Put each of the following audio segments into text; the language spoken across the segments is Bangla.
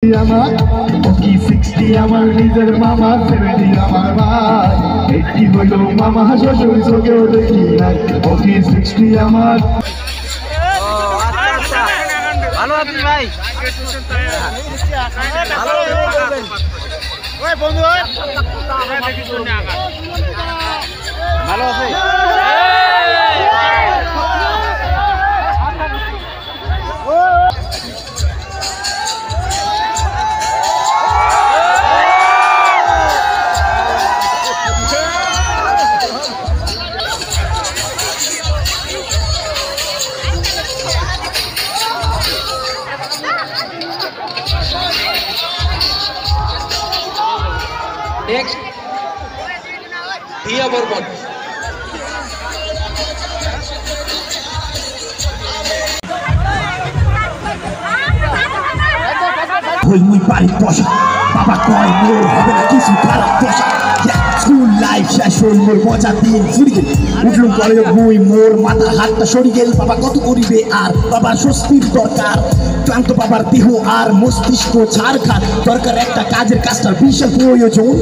আমার ওকি 60 আমার নিজের মামা 70 আমার ভাই 80 হলো মামা শ্বশুর চোখেও দেখি নাই ওকি 60 আমার ভালো আছেন ভাই ওই বন্ধু ভালো আছে Next, Dia Bourbon. হই মুই বাড়ি বসা বাবা কয় মোর হবে না কিছু খারাপ দশা স্কুল লাইফ শেষ হল মোর মজা দিন ফুরি গেল উঠলুম কলেজে বই মোর মাথা হাতটা সরি গেল বাবা কত করিবে আর বাবার স্বস্তির দরকার ক্লান্ত বাবার দেহ আর মস্তিষ্ক ছাড়খাড় দরকার একটা কাজের কাজটার বিশাল প্রয়োজন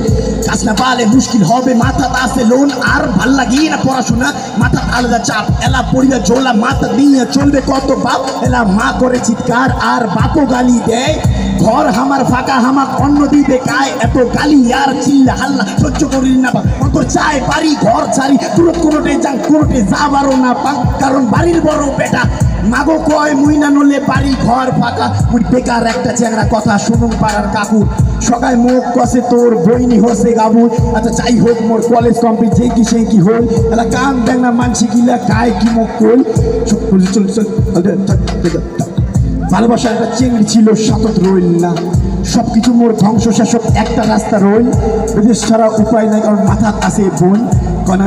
কাজ না পালে মুশকিল হবে মাথা আছে লোন আর ভাল লাগে না পড়াশোনা মাথা আলাদা চাপ এলা পরিবার ঝোলা মাথা নিয়ে চলবে কত বাপ এলা মা করে চিৎকার আর বাপও গালি দেয় ঘর হামার ফাঁকা হামাক অন্য দিবে কায় এত গালি আর চিল্লা হাল্লা সহ্য করি না অন্তর চায় বাড়ি ঘর ছাড়ি তুরত কোনোটে যান কোনোটে যাবারও না পাক কারণ বাড়ির বড় বেটা মাগো কয় মুই না নলে বাড়ি ঘর ফাঁকা মুই বেকার একটা চ্যাংরা কথা শুনুন পাড়ার কাকু সকায় মুখ কষে তোর বইনি হসে গাবু আচ্ছা যাই হোক মোর কলেজ কমপ্লিট যেই কি সেই কি হল এলা কাম দেখ না মানসি গিলা খায় কি মুখ কল চল ভালোবাসার একটা চেংড়ি ছিল সাতত রইল না সবকিছু মোর ধ্বংস শাসক একটা রাস্তা রইল বিদেশ ছাড়া উপায় নাই কারণ মাথা আছে বোন কনা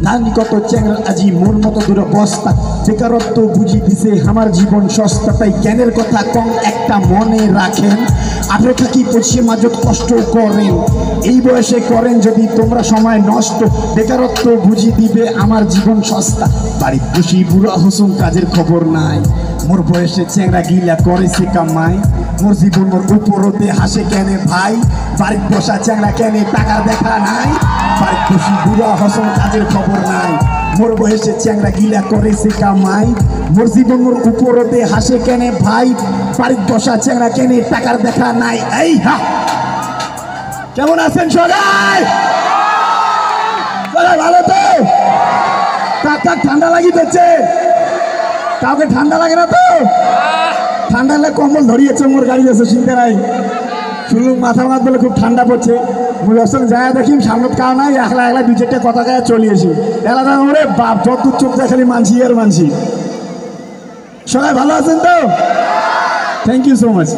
নানি কত চ্যাংরা আজি মোর মতো দূরে বস্তা বেকারত্ব বুঝি দিছে আমার জীবন সস্তা তাই জ্ঞানের কথা কম একটা মনে রাখেন 18 থাকি 25 মাঝত কষ্ট করেন এই বয়সে করেন যদি তোমরা সময় নষ্ট বেকারত্ব বুঝি দিবে আমার জীবন সস্তা বাড়ি খুশি বুড়া হোসুম কাজের খবর নাই মোর বয়সে চ্যাংরা গিলা করেছে কামাই মোর জীবন মোর উপরতে হাসে কেনে ভাই বাড়ির বসা চ্যাংরা কেনে টাকা দেখা নাই বাড়ি খুশি বুড়া হোসুম কাজের খবর নাই মোর বয়সে চ্যাংরা গিলা করেছে কামাই মোর জীবন মোর উপরতে হাসে কেনে ভাই বাড়ির বসা চ্যাংরা কেনে টাকার দেখা নাই এই হা কেমন আছেন সবাই ভালো তো কাক ঠান্ডা লাগিতেছে কাউকে ঠান্ডা লাগে না তো ঠান্ডা লাগলে কম্বল ধরিয়েছে মোর গাড়ি আছে চিন্তা নাই শুনলুম মাথা মাথ বলে খুব ঠান্ডা পড়ছে মুই অসং যায় দেখি সামনে কাউ নাই একলা একলা 2-4টা কথা গায়ে চলিয়েছি এলাকা ওরে বাপ যত চোখ দেখালি মানছি আর মানছি সবাই ভালো আছেন তো থ্যাংক ইউ সো মাচ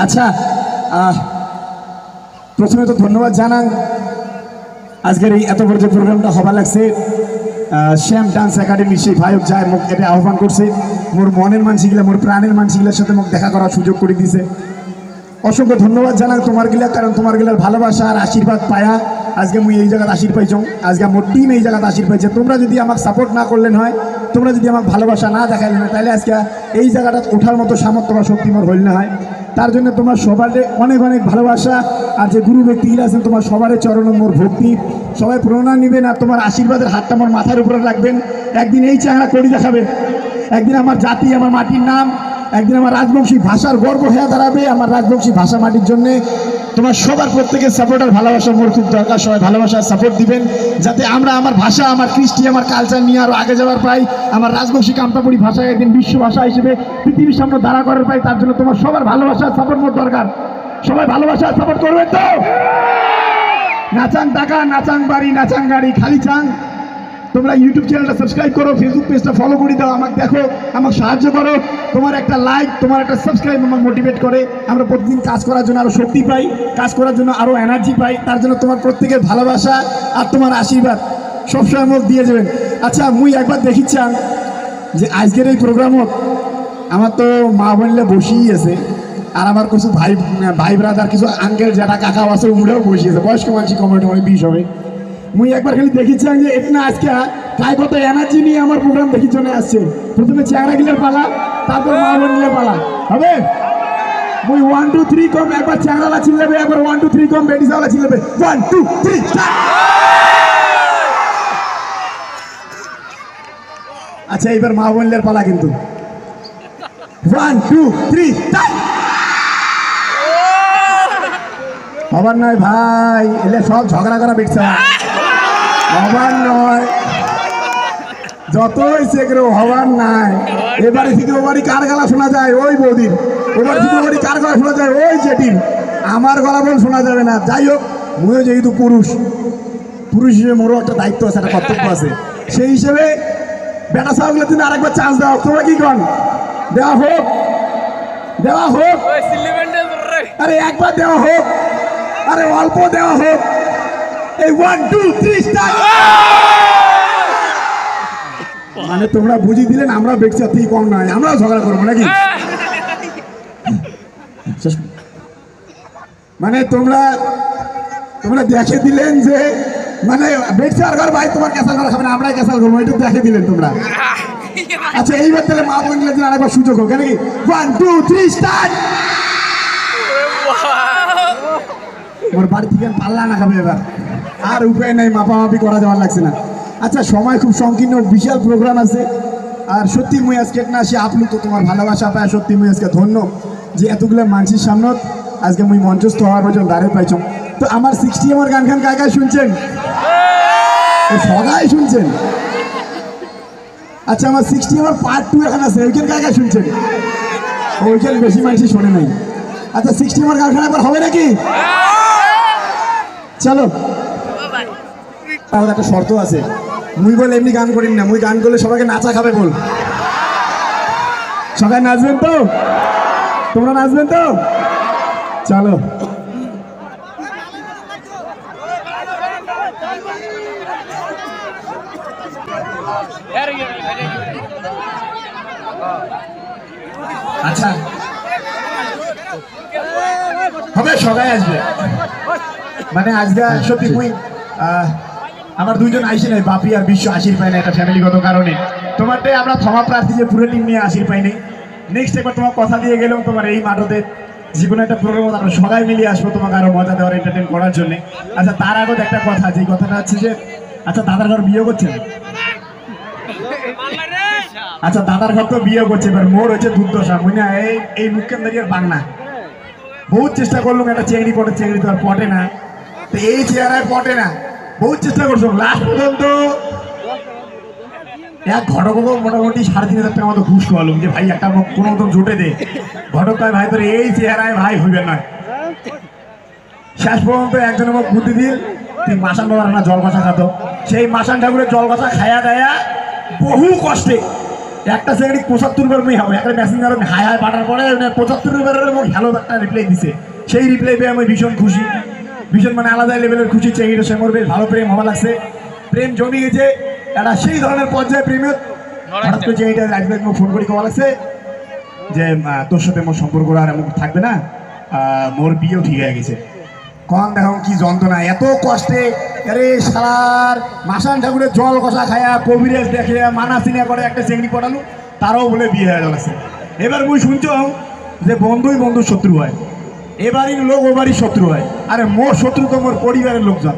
আচ্ছা প্রথমে তো ধন্যবাদ জানান আজকের এই এত বড় যে প্রোগ্রামটা হবা লাগছে শ্যাম ডান্স একাডেমি সেই ভাইক যায় মোক এটা আহ্বান করছে মোর মনের মানসিগুলা মোর প্রাণের মানসিগুলার সাথে মোক দেখা করার সুযোগ করে দিছে অসংখ্য ধন্যবাদ জানাই তোমার গিলা কারণ তোমার গিলার ভালোবাসা আর আশীর্বাদ পায়া আজকে মুই এই জায়গায় আশীর পাইছ আজকে মোর টিম এই জায়গায় আশীর পাইছে তোমরা যদি আমাকে সাপোর্ট না করলেন হয় তোমরা যদি আমাকে ভালোবাসা না দেখাইলেন হয় তাহলে আজকে এই জায়গাটা ওঠার মতো সামর্থ্য বা শক্তি মোর হইল না হয় তার জন্য তোমার সবারে অনেক অনেক ভালোবাসা আর যে গুরু ব্যক্তিগুলো আছেন তোমার সবারই চরণ মোর ভক্তি সবাই প্রেরণা নেবেন আর তোমার আশীর্বাদের হাতটা আমার মাথার উপরে রাখবেন একদিন এই চেহারা করি দেখাবে একদিন আমার জাতি আমার মাটির নাম একদিন আমার রাজবংশী ভাষার গর্ব হয়ে দাঁড়াবে আমার রাজবংশী ভাষা মাটির জন্যে তোমার সবার প্রত্যেকের সাপোর্ট আর ভালোবাসা মোর খুব দরকার সবাই ভালোবাসার সাপোর্ট দিবেন যাতে আমরা আমার ভাষা আমার কৃষ্টি আমার কালচার নিয়ে আরও আগে যাওয়ার পাই আমার রাজবংশী কামতাপুরী ভাষায় একদিন বিশ্ব ভাষা হিসেবে পৃথিবীর সামনে দাঁড়া করার পাই তার জন্য তোমার সবার ভালোবাসার সাপোর্ট মোর দরকার সবাই ভালোবাসার সাপোর্ট করবেন তো নাচাং টাকা নাচাং বাড়ি নাচাং গাড়ি খালি চাং তোমরা ইউটিউব চ্যানেলটা সাবস্ক্রাইব করো ফেসবুক পেজটা ফলো করে দাও আমাকে দেখো আমাকে সাহায্য করো তোমার একটা লাইক তোমার একটা সাবস্ক্রাইব আমাকে মোটিভেট করে আমরা প্রতিদিন কাজ করার জন্য আরও শক্তি পাই কাজ করার জন্য আরও এনার্জি পাই তার জন্য তোমার প্রত্যেকের ভালোবাসা আর তোমার আশীর্বাদ সবসময় মুখ দিয়ে যাবেন আচ্ছা মুই একবার দেখিচ্ছাম যে আজকের এই প্রোগ্রামত আমার তো মা বোনলে বসেই আছে আর আমার কিছু ভাই ব্রাদার কিছু আঙ্কেল যারা কাকাও আছে উমরাও বসিয়েছে বয়স্ক মানুষ কমেন্ট 20 হবে মুই একবার খালি দেখিছিলাম যে এটা আজকে কায় কত এনার্জি নিয়ে আমার প্রোগ্রাম দেখি জন্য আসছে প্রথমে চেহারা গিলার পালা তারপর মা বোনদের পালা হবে। মুই 1 2 3 কম একবার চ্যাংড়ালা চিল্লাবে, একবার 1 2 3 কম বেডিসাওয়ালা চিল্লাবে। 1 2 3 স্টার্ট। আচ্ছা এবার মা বোনদের পালা কিন্তু 1 2 3 স্টার্ট। হবার নয় ভাই, এলে সব ঝগড়া করা বিটছে হবার নয়, যতই চেকরো হবার নাই। এবারে থেকে ওবারই কার গলা শোনা যায় ওই বৌদির, ওবার থেকে ওবারই কার গলা শোনা যায় ওই জেটির, আমার গলা বল শোনা যাবে না। যাই হোক মুইও যেহেতু পুরুষ হিসেবে মোরও একটা দায়িত্ব আছে, একটা কর্তব্য আছে, সেই হিসেবে বেটা সাহগুলো তুমি আরেকবার চান্স দাও। তোমরা কি কন? দেওয়া হোক, দেওয়া হোক, আরে একবার দেওয়া হোক, আরে অল্প দেওয়া হোক। এই 1 2 3 স্টার্ট। মানে তোমরা বুঝিয়ে দিলেন আমরা বেঁচে তুই কম নয়, আমরাও ঝগড়া করবো নাকি? মানে তোমরা দেখে দিলেন যে মানে বেঁচে আর ঘর ভাই তোমার ক্যাসাল করা খাবে না, আমরাই ক্যাসাল করবো, এটা দেখে দিলেন তোমরা। আচ্ছা এইবার তাহলে মা বোন দিলে আরেকবার সুযোগ হোক নাকি? 1 2 3 স্টার্ট। ওর বাড়ি থেকে পাল্লা না খাবে এবার, আর উপায় নাই, মাপামাপি করা যাওয়ার লাগছে না। আচ্ছা সময় খুব সংকীর্ণ, বিশাল প্রোগ্রাম আছে। আর সত্যি মুই আজকে না আসি আপ্লুত, তোমার ভালোবাসা পায় সত্যি মুই আজকে ধন্য যে এতগুলো মানুষের সামনে আজকে মুই মঞ্চস্থ হওয়ার পর্যন্ত দাঁড়িয়ে পাইছো। তো আমার 60 আমার গান খান কায় কায় শুনছেন? সবাই শুনছেন। আচ্ছা আমার 60 আমার পার্ট 2 এখন আছে, ওইখান কায় কায় শুনছেন? ওইখান বেশি মানুষই শোনে নাই। আচ্ছা 60 আমার গান খান একবার হবে নাকি? চলো, তাহলে একটা শর্ত আছে, মুই বলে এমনি গান করিন না, মুই গান করলে সবাইকে নাচা খাবে বল। সবাই নাচবেন তো? তোমরা নাচবেন তো? চলো আচ্ছা হবে, সবাই আসবে। মানে আজকে সত্যি মুই আমার দুইজন আইসি নাই, বাপি আর বিশ্ব আশির পাই না, একটা ফ্যামিলিগত কারণে। তোমারটাই আমরা ক্ষমা প্রার্থী যে পুরো টিম নিয়ে আশির পাই নাই। নেক্সট একবার তোমার কথা দিয়ে গেলাম তোমার এই মাঠতে যে কোনো একটা প্রোগ্রাম আমরা সবাই মিলিয়ে আসবো তোমাকে আরো মজা দেওয়ার, এন্টারটেন করার জন্য। আচ্ছা তার আগত একটা কথা, যে কথাটা হচ্ছে যে আচ্ছা দাদার ঘর বিয়ে করছেন? আচ্ছা দাদার ঘর তো বিয়ে করছে, এবার মোর হচ্ছে দুর্দশা মনে হয় এই মুখ্যমন্ত্রীর বাংলা বহুত চেষ্টা করলাম, একটা চেংড়ি পটে, চেংড়ি তো আর পটে না, তো এই চেহারায় পটে না, বহুত চেষ্টা করছো, লাস্ট পর্যন্ত এক ঘটক মোটামুটি 3,500 টাকা মতো ঘুষ খাওয়ালাম যে ভাই একটা কোনো মতন জুটে দে। ঘটক কয় ভাই তোর এই চেহারায় ভাই হইবে নয়। শেষ পর্যন্ত একজনের মুখ বুদ্ধি দিল, তুই মাসান বাবার না জল কষা খাতো, সেই মাসান ঠাকুরের জল কষা খায়া দেয়া বহু কষ্টে একটা সেকেন্ড 75 বার মুই হবে, একটা মেসেঞ্জার হাই হাই পাঠার পরে 75 বারের মুখ হ্যালো একটা রিপ্লাই দিছে। সেই রিপ্লাই পেয়ে আমি ভীষণ খুশি, ভীষণ মানে আলাদা লেভেলের খুশি। চেঙ্গিটা সঙ্গে বেশ ভালো প্রেম হওয়া লাগছে, প্রেম জমি গেছে একটা সেই ধরনের পর্যায়ে প্রেমের। হঠাৎ করে চেঙ্গিটা রাজবাগ ফোন করে কওয়া লাগছে যে তোর সাথে মোর সম্পর্ক আর এমন থাকবে না, মোর বিয়েও ঠিক হয়ে গেছে। কম দেখো কি যন্ত্রণা, এত কষ্টে আরে সারার মাসান ঠাকুরের জল কষা খায়া কবিরাজ দেখে মানা চিনা করে একটা চেংড়ি পটালো, তারও বলে বিয়ে হয়ে গেছে। এবার মুই শুনছ যে বন্ধুই বন্ধুর শত্রু হয়, এবারই লোক ওবারই শত্রু হয়। আরে মোর শত্রু তো মোর পরিবারের লোকজন।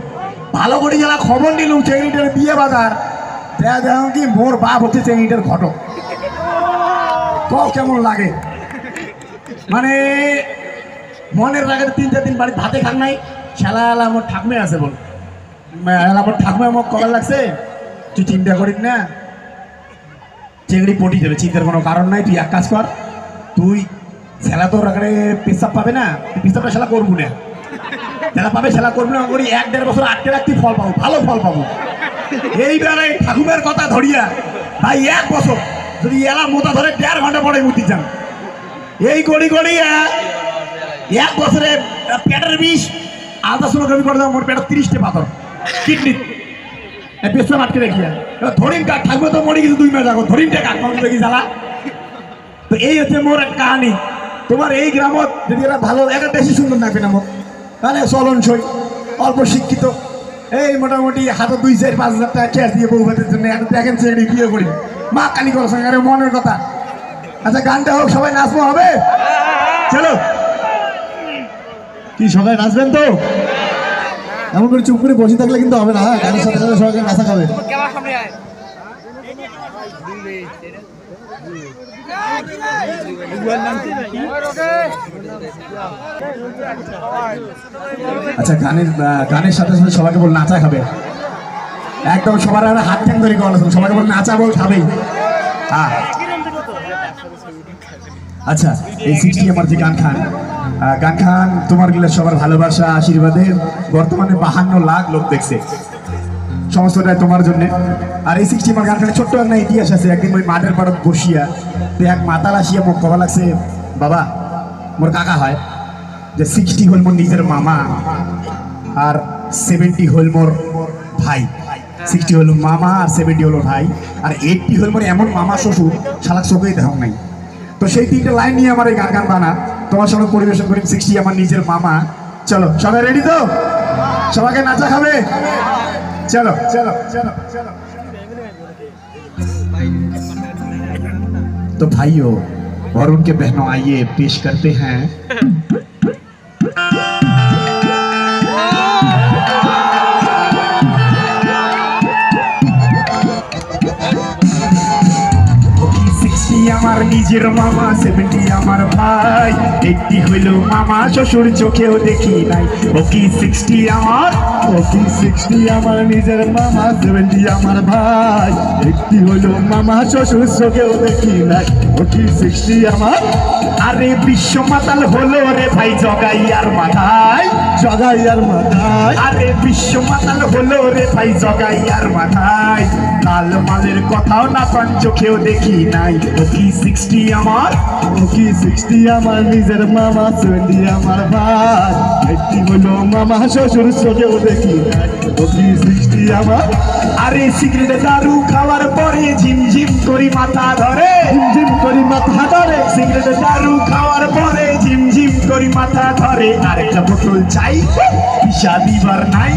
ভালো করে যারা খবর নিলুম চেংড়িটার বিয়ে বাজার, দেখো কি মোর বাপ হচ্ছে চেংড়িটার ঘটক। কেমন লাগে মানে মনের রাগে 3-4 দিন বাড়ি ভাতে খান নাই, শালা আমার ঠাকুমে আছে বল, আমার ঠাকুমা আমার কবার লাগছে, তুই চিন্তা করিস না, চেংড়ি পটি যাবে, চিন্তার কোনো কারণ নাই। তুই এক কাজ কর, তুই ছেলা তোর আগে পেশাব পাবে না, পেশাবটা সেলা করবো না, যারা পাবে সেলা করবো না, করি 1-1.5 বছর আটকে রাখতে ফল পাবো, ভালো ফল পাবো। এইবারে ঠাকুমের কথা ধরিয়া ভাই 1 বছর যদি এলা মোটা ধরে 1.5 ঘন্টা পরে মুতি যান, এই করি 1 বছরে পেটের বিষ আলট্রাসোনোগ্রাফি করে দেবো, মোর পেটের 30টা পাথর কিডনি পেশাব আটকে রাখিয়া। ধরিন কাক থাকবে তো মরে গেছে 2 মাস আগে, ধরিনটা কাক মাংস দেখি জ্বালা। তো এই হচ্ছে মোর এক কাহিনী। তোমার এই গ্রামত যদি এরা ভালো একটা বেশি সুন্দর থাকবে না, তাহলে চলনসই অল্প শিক্ষিত, এই মোটামুটি হাতে 2-4-5 হাজার টাকা ক্যাশ দিয়ে বউ ভাতের জন্য একটা দেখেন চেংড়ি বিয়ে করি, মা কালী করার সঙ্গে মনের কথা আচ্ছা গানটা হোক, সবাই নাচবো, হবে? চলো। কি সবাই নাচবেন তো? এমন করে চুপ করে বসে থাকলে কিন্তু হবে না। হ্যাঁ, গানের সাথে সাথে সবাইকে নাচা খাবে। আচ্ছা গানের সাথে সাথে সবাইকে বল নাচা খাবে, একদম সবার হাত ট্যাং ধরে করা, সবাইকে বল নাচা বল খাবেই। হ্যাঁ আচ্ছা, এই 60 আমার যে গান খান তোমার গেলে সবার ভালোবাসা আশীর্বাদে বর্তমানে 52 লাখ লোক দেখছে, সমস্তটাই তোমার জন্য। আর এই 60 আমার গান খানে ছোট্ট একটা ইতিহাস আছে। একদিন ওই মাঠের পাড়ত বসিয়া এক মাতাল আসিয়া মোক কবা লাগছে, বাবা মোর কাকা হয় যে 60 হল মোর নিজের মামা আর 70 হল মোর ভাই। 60 হল মামা আর 70 হল ভাই, আর 80 হল মোর এমন মামা শ্বশুর শালাক চোখেই দেখ নাই। তো সেই 3টে লাইন নিয়ে আমার এই গান বানা তোমার সঙ্গে পরিবেশন করি। 60 আমার নিজের মামা। চলো সবাই রেডি তো? সবাইকে নাচা খাবে? चलो चलो चलो चलो। तो भाइयों और उनके बहनों, आइए पेश करते हैं আমার নিজের মামা, 70 আমার ভাই, 80 হইল মামা শ্বশুর চোখেও দেখি নাই। ও কি 60 আমার, ও কি 60 আমার নিজের মামা, 70 আমার ভাই, 80 হইল মামা শ্বশুর চোখেও দেখি নাই। ও কি 60 আমার। আরে বিশ্ব মাতাল হলো রে ভাই জগাইয়ার মাথায়, জগাইয়ার মাথায়। আরে বিশ্ব মাতাল হলো রে ভাই জগাইয়ার মাথায়, লাল মালের কথাও না পান চোখেও দেখি নাই। ও কি 60 আমার, ও কি 60 আমার নিজের মামা, 70 আমার ভাই, 80 হলো মামা শ্বশুর চোখেও দেখি নাই। ও কি 60 আমার। আরে সিগারেট দারু খাওয়ার পরে ঝিমঝিম করি মাথা ধরে, ঝিমঝিম করি মাথা ধরে। সিগারেট দারু খাওয়ার পরে ঝিমঝিম করি মাথা ধরে। আরেকটা বোতল চাই, পিসা দিবার নাই,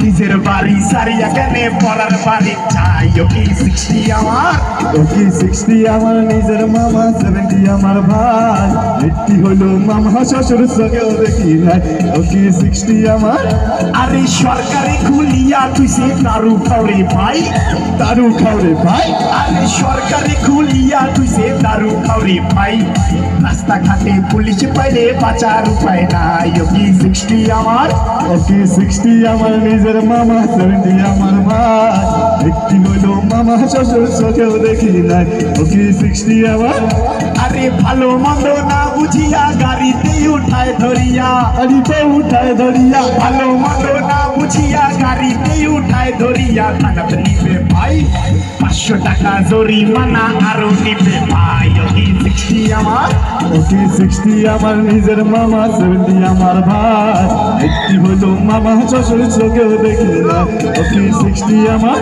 নিজের বাড়ি সারিয়া কেনে পড়ার বাড়ি চাই। ও কি 60 আমার, ও কি 60 আমার নিজের মামা, 70 আমার ভাই, 80 হলো মামা শ্বশুর চোখেও দেখি নাই। ও কি 60 আমার। আরে সরকারি খুলিয়া তুইছে দারু খাওরে ভাই, দারু খাওরে ভাই। আরে সরকারি খুলিয়া তুইছে দারু খাওরে ভাই, রাস্তাঘাটে পুলিশ পাইলে বাঁচার উপায় নাই। ও কি 60 আমার, ও কি 60 আমার নিজের মামা, 70 আমার ভাই, 80 হইল মামা শ্বশুর চোখেও দেখি নাই। ও কি 60 আমার। আরে ভালো মন্দ না বুঝিয়া গাড়িতে উঠায় ধরিয়া, গাড়িতে উঠায় ধরিয়া, ভালো মন্দ না বুঝিয়া গাড়িতে উঠায় ধরিয়া। থানাত নিবে ভাই 500 টাকা জরিমানা আরো নিবে ভাই। ও কি 60 আমার, ও কি 60 আমার নিজের মামা, 70 আমার ভাই, 80 হইল মামা শ্বশুর চোখেও দেখি না। ও কি 60 আমার।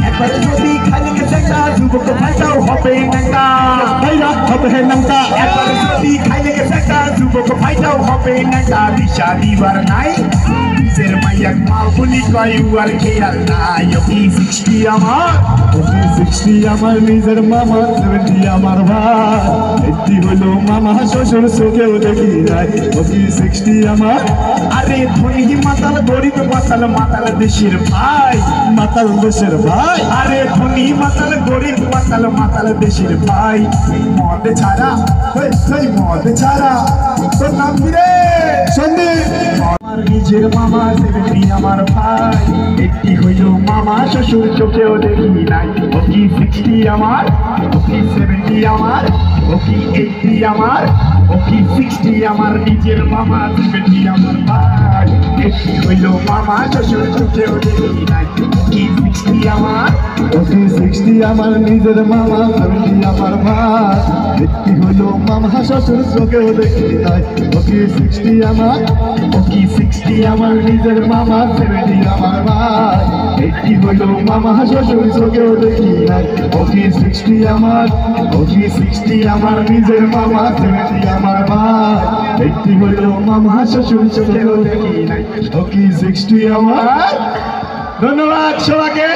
একবারে যদি খালি গেছেটা যুবক ভাইটাও হবে নাঙ্গা, ভাইরা হবে নাঙ্গা। একবারে যদি খাইলে গেছেটা যুবক ভাইটাও হবে নাঙ্গা, দিশা দিবার নাই, নিজের মাইয়াক মা বলি কয় আর খেয়াল নাই। ও কি 60 আমার, ও কি 60 আমার নিজের মামা, 70 আমার ভাই, 80 হলো মামা শ্বশুর চোখেও দেখি নাই। ও কি 60 আমার। আরে ধনী মাতাল গরিব মাতাল, মাতাল দেশের ভাই, মাতাল দেশের ভাই। আরে ধনী মাতাল গরিব মাতাল, মাতাল দেশের ভাই। মদ ছাড়া, মদ ছাড়া তোর নাম কি রে? সন্দীপ। আমার নিজের মামা, 70 আমার ভাই, 80 হইল মামা শ্বশুর চোখেও দেখি নাই। ও কি 60 আমার, ও কি 70 আমার, ও কি 80 আমার, ও কি 60 আমার নিজের মামা, 70 আমার ভাই, 80 হইল মামা শ্বশুর চোখেও দেখি নাই। ও কি 60 আমার, ও কি 60 আমার নিজের মামা, 70 আমার ভাই, 80 হইল মামা শ্বশুর চোখেও দেখি নাই। ও কি 60 আমার, ও কি 60 আমার নিজের মামা, 70 আমার ভাই, 80 হইল মামা শ্বশুর চোখেও দেখি নাই। ও কি 60 আমার, ও কি 60 আমার নিজের মামা, 70 আমার ভাই, 80 হইল মামা শ্বশুর চোখেও দেখি নাই। ও কি 60 আমার। ধন্যবাদ সবাইকে।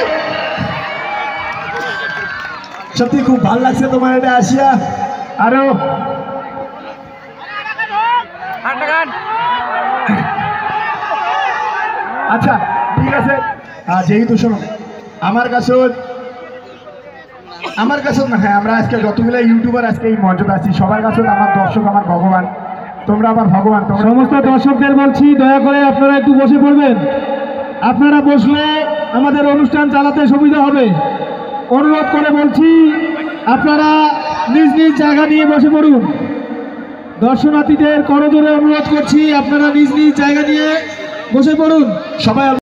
সত্যি খুব ভালো লাগছে তোমার এটা আসিয়া। আরো আচ্ছা ঠিক আছে, যেহেতু শোনো আমার কাছেও না, হ্যাঁ আমরা আজকে যতগুলো ইউটিউবার আজকে এই মঞ্চে আছি সবার কাছেও আমার দর্শক আমার ভগবান, তোমরা আমার ভগবান। সমস্ত দর্শকদের বলছি দয়া করে আপনারা একটু বসে পড়বেন। আপনারা বসলে আমাদের অনুষ্ঠান চালাতে সুবিধা হবে। অনুরোধ করে বলছি আপনারা নিজ নিজ জায়গা নিয়ে বসে পড়ুন। দর্শনার্থীদের করজোরে অনুরোধ করছি আপনারা নিজ নিজ জায়গা নিয়ে বসে পড়ুন। সবাই